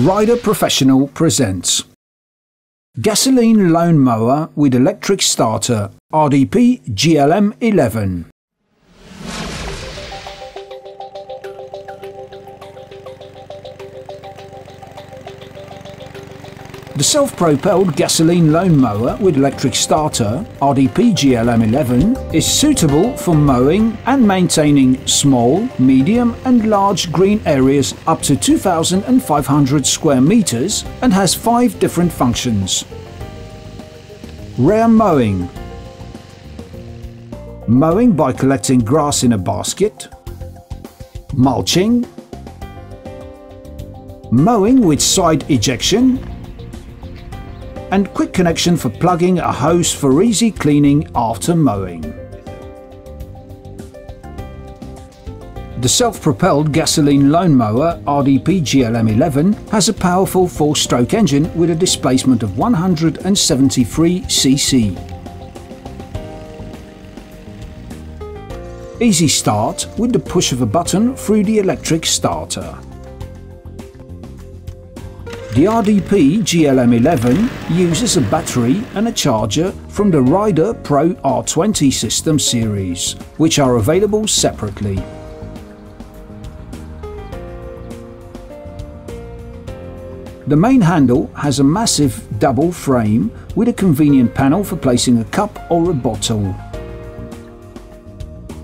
Raider Professional presents Gasoline Lawn Mower with Electric Starter RDP GLM 11. The self-propelled gasoline lawn mower with electric starter RDP GLM 11 is suitable for mowing and maintaining small, medium and large green areas up to 2,500 square meters and has 5 different functions. Rear mowing. Mowing by collecting grass in a basket. Mulching. Mowing with side ejection. And quick connection for plugging a hose for easy cleaning after mowing. The self-propelled gasoline lawn mower RDP GLM 11 has a powerful 4-stroke engine with a displacement of 173 cc. Easy start with the push of a button through the electric starter. The RDP GLM 11 uses a battery and a charger from the Raider Pro R20 system series, which are available separately. The main handle has a massive double frame with a convenient panel for placing a cup or a bottle.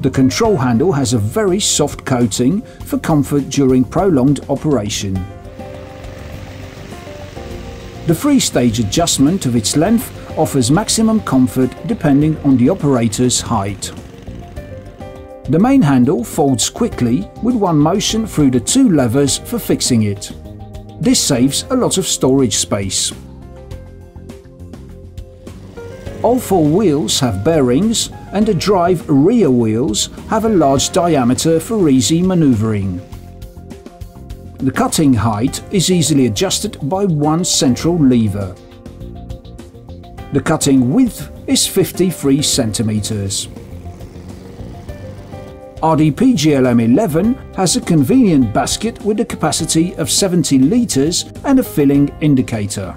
The control handle has a very soft coating for comfort during prolonged operation. The 3-stage adjustment of its length offers maximum comfort depending on the operator's height. The main handle folds quickly with one motion through the 2 levers for fixing it. This saves a lot of storage space. All 4 wheels have bearings and the drive rear wheels have a large diameter for easy maneuvering. The cutting height is easily adjusted by one central lever. The cutting width is 53 centimeters. RDP GLM 11 has a convenient basket with a capacity of 70 liters and a filling indicator.